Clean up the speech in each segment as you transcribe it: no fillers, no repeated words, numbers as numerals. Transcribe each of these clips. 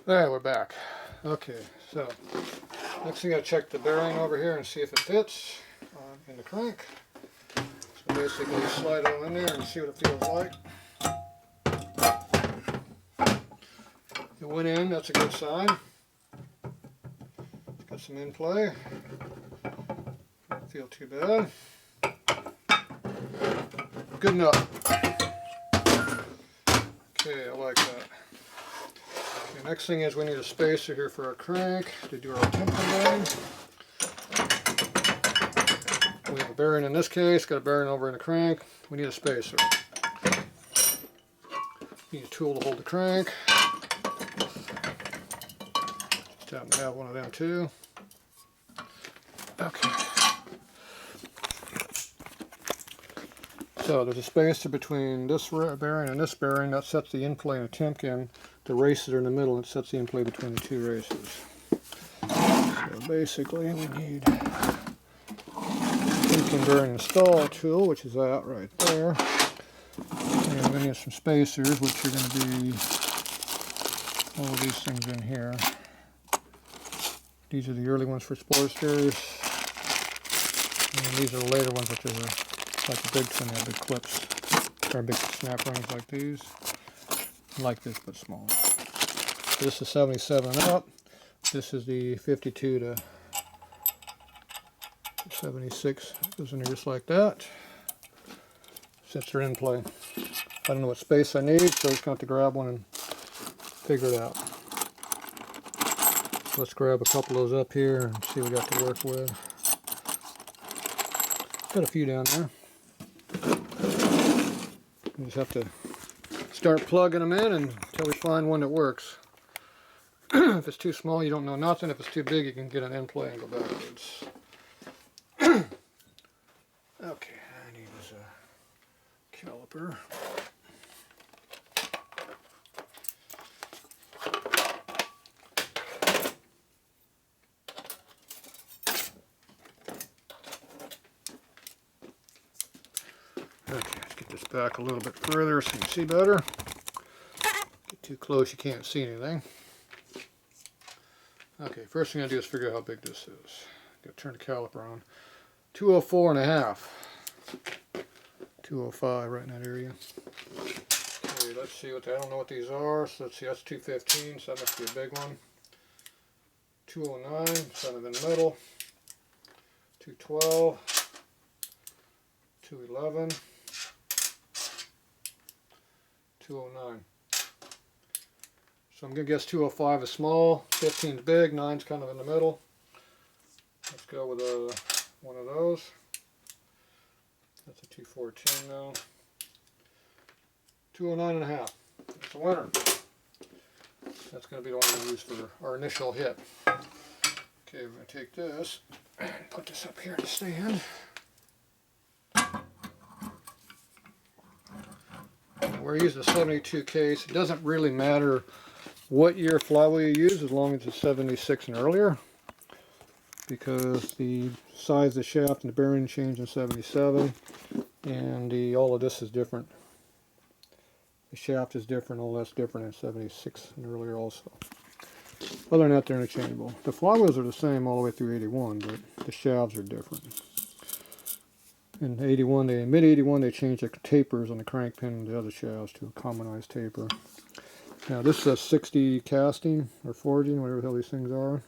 Alright, we're back. Okay, so next thing I check the bearing over here and see if it fits in the crank. So basically slide it in there and see what it feels like. It went in, that's a good sign. It's got some in play. Doesn't feel too bad. Good enough. Okay, I like that. Okay, next thing is we need a spacer here for our crank to do our tension bearing. We have a bearing in this case, got a bearing over in the crank. We need a spacer. Need a tool to hold the crank. Just happen to have one of them too. Okay. So there's a spacer between this bearing and this bearing that sets the in-play and the temp in. The races are in the middle and it sets the in-play between the two races. So basically we need a bearing install tool, which is that right there. And we're going to need some spacers, which are going to be all of these things in here. These are the early ones for sportsters. And these are the later ones, which are like the big twin, they have big clips, or big snap rings like these, like this but smaller. So this is 77 and up. This is the 52 to 76. It goes in here just like that. Sets are in play. I don't know what space I need, so I'm just going to have to grab one and figure it out. So let's grab a couple of those up here and see what we got to work with. Got a few down there. We just have to start plugging them in until we find one that works. If it's too small, you don't know nothing. If it's too big, you can get an in play and go backwards. Okay, I need this caliper. Okay, let's get this back a little bit further so you can see better. Get too close, you can't see anything. Okay, first thing I do is figure out how big this is. Got to turn the caliper on. 204.5. 205 right in that area. Okay, let's see what I don't know what these are. So let's see, that's 215, so that must be a big one. 209, kind of in the middle. 212. 211. 209. So I'm going to guess 205 is small, 15 is big, 9 is kind of in the middle. Let's go with one of those. That's a 214 now. 209.5. That's a winner. That's going to be the one we use for our initial hit. Okay, we're going to take this and put this up here to stand. We're using a 72 case. It doesn't really matter what year flywheel you use as long as it's 76 and earlier, because the size of the shaft and the bearing change in 77, and all of this is different. The shaft is different, all that's different in 76 and earlier also. Other than that, they're interchangeable. The flywheels are the same all the way through 81, but the shafts are different. In 81, mid-81, they changed the tapers on the crank pin and the other shafts to a commonized taper. Now this is a 60 casting or forging, whatever the hell these things are.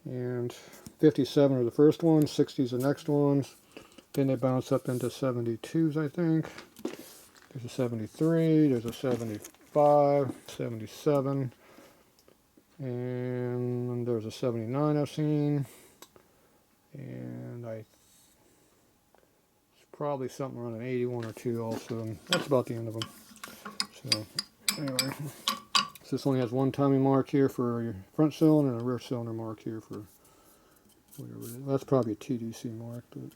And 57 are the first ones, 60s the next ones. Then they bounce up into 72s, I think. There's a 73, there's a 75, 77, and there's a 79 I've seen. And it's probably something around an 81 or 2 also. And that's about the end of them. So anyway, so this only has one timing mark here for your front cylinder and a rear cylinder mark here for whatever it is. That's probably a TDC mark, but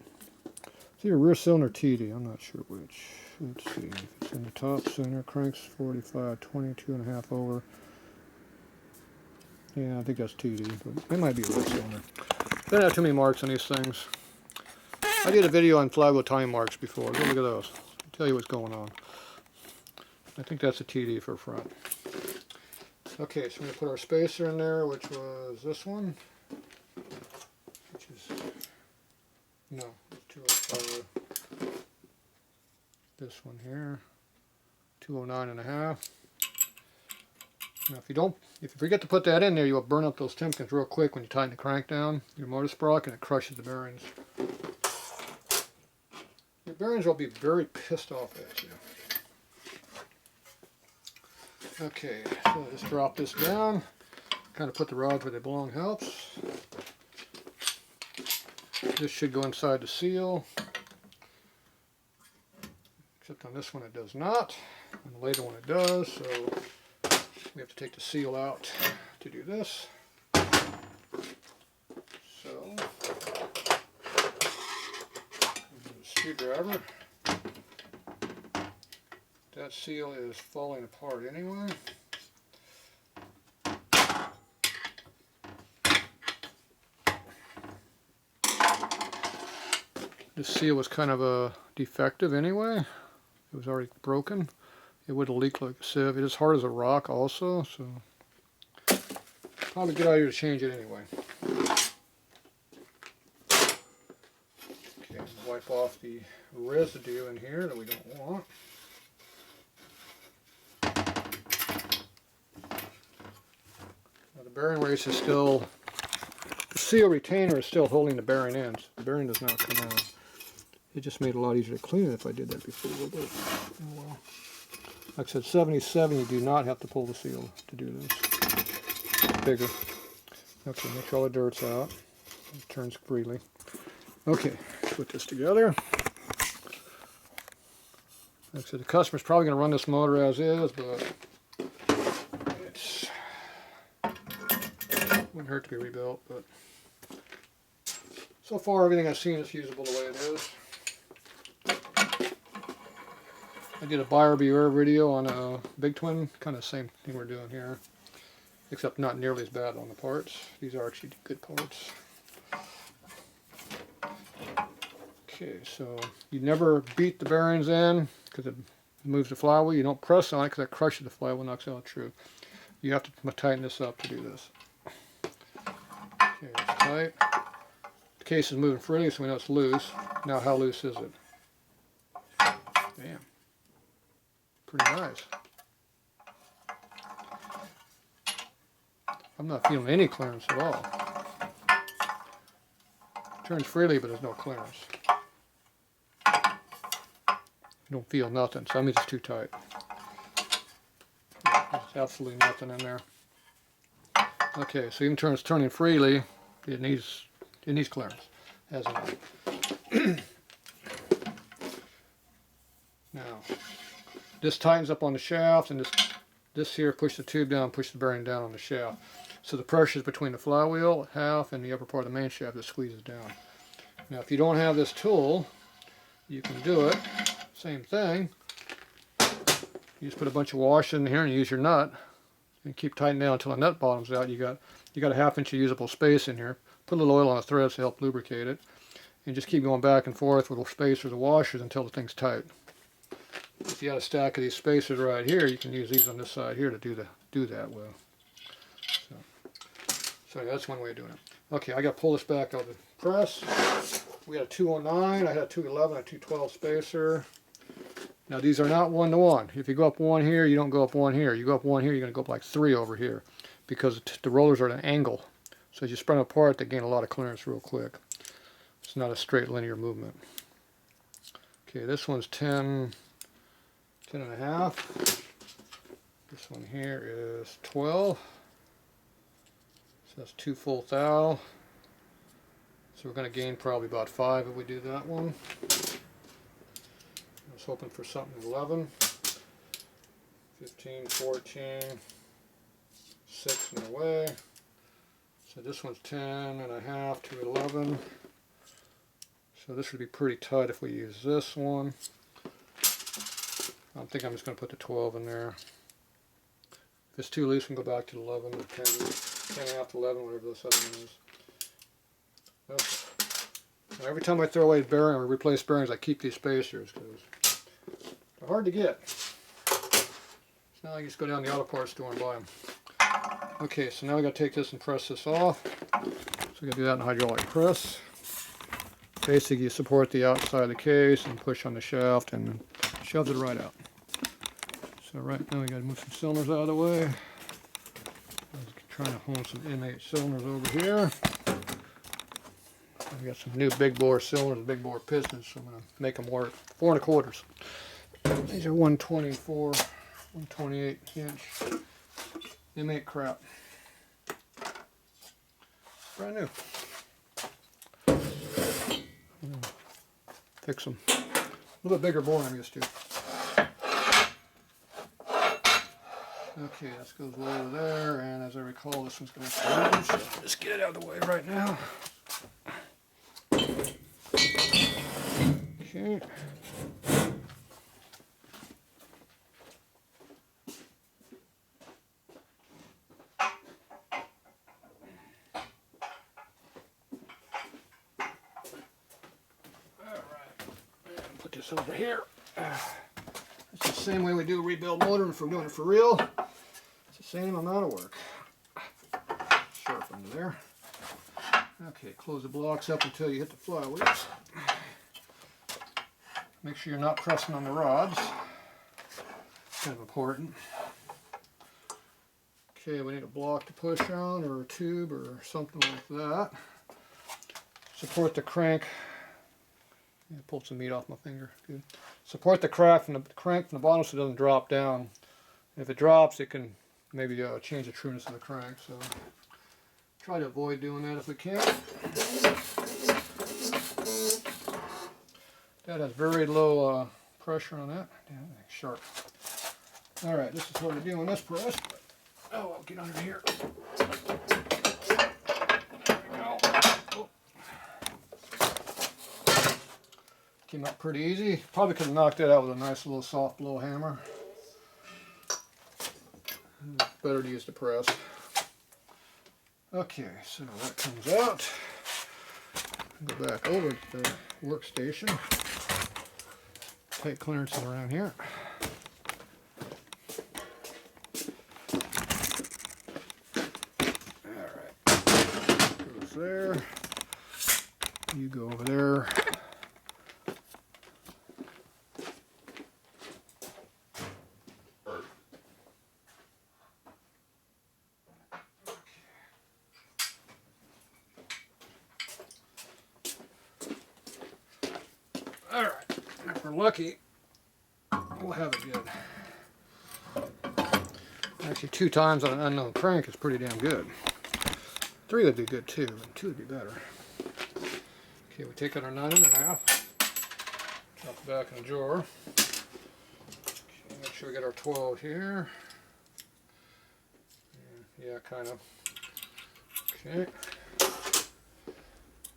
it's either rear cylinder or TD, I'm not sure which. Let's see, if it's in the top center, cranks 45, 22.5 over. Yeah, I think that's TD, but it might be a rear cylinder. I don't have too many marks on these things. I did a video on flywheel timing marks before. Go look at those. I'll tell you what's going on. I think that's a TD for front. Okay, so we're going to put our spacer in there, which was this one, which is, no, 205. This one here, 209.5. Now if you forget to put that in there, you'll burn up those Timkins real quick when you tighten the crank down, your motor sprocket, and it crushes the bearings. Your bearings will be very pissed off at you. Okay, so just drop this down, kind of put the rods where they belong helps. This should go inside the seal, except on this one it does not, on the later one it does, so we have to take the seal out to do this. So, screwdriver. That seal is falling apart anyway. This seal was kind of defective anyway. It was already broken. It would have leaked like a sieve. It is hard as a rock also, so probably a good idea to change it anyway. Okay, wipe off the residue in here that we don't want. Now the bearing race is still, the seal retainer is still holding the bearing ends. The bearing does not come out. It just made it a lot easier to clean it if I did that before, but oh well. Like I said, 77, you do not have to pull the seal to do this. It's bigger. Okay, make sure all the dirt's out. It turns freely. Okay, put this together. Like I said, the customer's probably going to run this motor as is, but it's wouldn't hurt to be rebuilt. But so far, everything I've seen is usable the way it is. I did a buyer beware video on a Big Twin, kind of the same thing we're doing here, except not nearly as bad on the parts. These are actually good parts. Okay, so you never beat the bearings in because it moves the flywheel. You don't press on it because that crushes the flywheel, knocks out true. You have to tighten this up to do this. Okay, it's tight. The case is moving freely, so we know it's loose. Now, how loose is it? Damn. Pretty nice. I'm not feeling any clearance at all. It turns freely, but there's no clearance. You don't feel nothing, so that means it's too tight. There's absolutely nothing in there. Okay, so even though it's turning freely, it needs clearance, as in now. This tightens up on the shaft, and this here pushes the tube down, pushes the bearing down on the shaft. So the pressure is between the flywheel half and the upper part of the main shaft that squeezes down. Now, if you don't have this tool, you can do it. Same thing. You just put a bunch of wash in here and use your nut, and keep tightening down until the nut bottoms out. You got a ½ inch of usable space in here. Put a little oil on the threads to help lubricate it, and just keep going back and forth with the spacers and washers until the thing's tight. If you got a stack of these spacers right here, you can use these on this side here to do that with. So that's one way of doing it. Okay, I got to pull this back out of the press. We got a 209, I had a 211, a 212 spacer. Now these are not one-to-one. If you go up one here, you don't go up one here. You go up one here, you're going to go up like 3 over here, because the rollers are at an angle. So as you spread them apart, they gain a lot of clearance real quick. It's not a straight linear movement. Okay, this one's 10 and a half. This one here is 12. So that's 2 full thou. So we're going to gain probably about 5 if we do that one. I was hoping for something 11, 15, 14, 6 and away. So this one's 10 and a half to 11. So this would be pretty tight if we use this one. I think I'm just going to put the 12 in there. If it's too loose, we can go back to 11 or 10, 10 and a half to 11, whatever this other one is. Okay. Now every time I throw away a bearing or replace bearings, I keep these spacers because they're hard to get. It's not like you just go down the auto parts store and buy them. Okay, so now we got to take this and press this off. So we got to do that in hydraulic press. Basically, you support the outside of the case and push on the shaft and shoves it right out. So right now we got to move some cylinders out of the way. I'm trying to hone some M8 cylinders over here. I've got some new big bore cylinders, big bore pistons, so I'm going to make them work. 4 1/4. These are 124, 128 inch M8 crap. Brand new. Fix them. A little bit bigger bore than I'm used to. Okay, this goes way over there, and as I recall, this one's going to move, so let's get it out of the way right now. Okay. Put this over here. It's the same way we do a rebuild motor if we're doing it for real. It's the same amount of work. Sharp under there. Okay, close the blocks up until you hit the flywheels. Make sure you're not pressing on the rods. Kind of important. Okay, we need a block to push on or a tube or something like that. Support the crank. Yeah, pulled some meat off my finger. Good. Support the crank from the bottom so it doesn't drop down. If it drops, it can maybe change the trueness of the crank. So try to avoid doing that if we can. That has very low pressure on that. Damn, that thing's sharp. All right, this is what we do on this press. Oh, I'll get under here. Came out pretty easy. Probably could have knocked that out with a nice little soft blow hammer. Better to use the press. Okay, so that comes out. Go back over to the workstation. Tight clearances around here. Alright. Goes there. You go over there. Alright, if we're lucky, we'll have it good. Actually, 2 times on an unknown crank is pretty damn good. 3 would be good too, but 2 would be better. Okay, we take out our 9 1/2, drop it back in the drawer. Okay, make sure we get our 12 here. Yeah, kind of. Okay.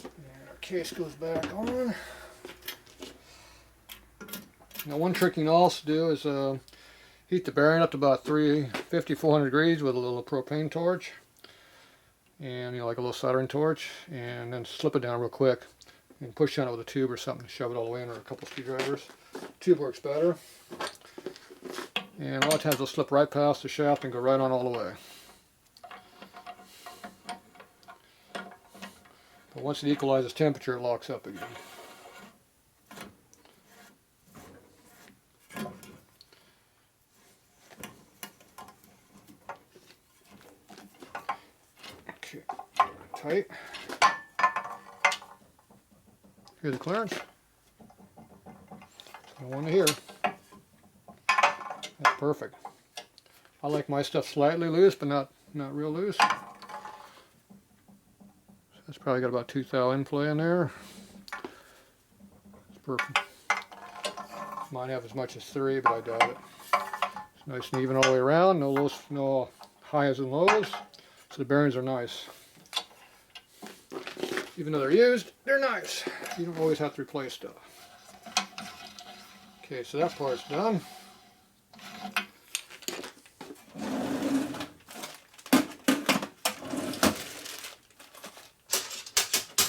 And our case goes back on. Now, one trick you can also do is heat the bearing up to about 350, 400 degrees with a little propane torch, and like a little soldering torch, and then slip it down real quick and push on it with a tube or something to shove it all the way in, or a couple screwdrivers. Tube works better, and a lot of times it'll slip right past the shaft and go right on all the way. But once it equalizes temperature, it locks up again. Okay, tight. Here's the clearance. I want to hear. That's perfect. I like my stuff slightly loose, but not real loose. So that's probably got about 2 thou in play in there. It's perfect. Might have as much as 3, but I doubt it. It's nice and even all the way around. No lows, no highs and lows. So the bearings are nice. Even though they're used, they're nice. You don't always have to replace stuff. Okay, so that part's done.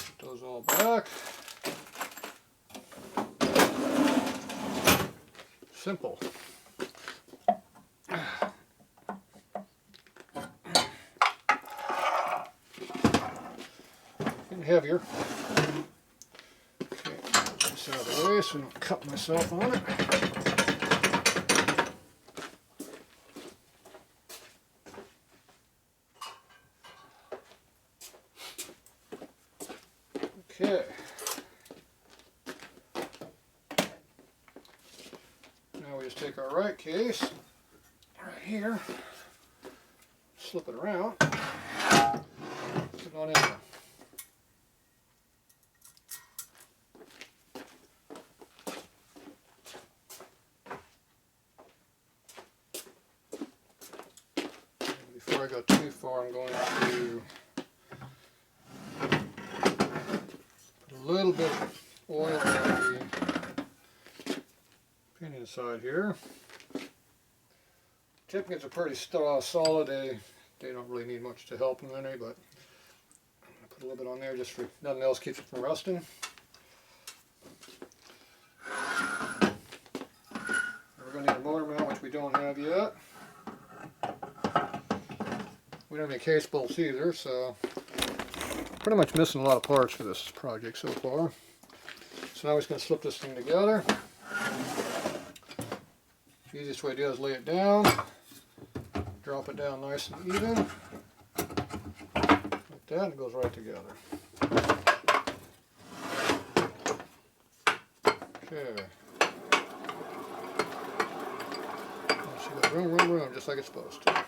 Put those all back. Simple. and heavier. Okay, get this out of the way so I don't cut myself on it. Okay. Now we just take our right case, right here, slip it around, put it on in there. Before I go too far, I'm going to put a little bit of oil on the pinion side here. Tip pins are pretty solid. They don't really need much to help them any, but I'm going to put a little bit on there just for nothing else, keeps it from rusting. We're going to need a motor mount, which we don't have yet. We don't have any case bolts either, so pretty much missing a lot of parts for this project so far. So now we're just going to slip this thing together. The easiest way to do it is lay it down, drop it down nice and even, like that, and it goes right together. Okay. See that room, just like it's supposed to.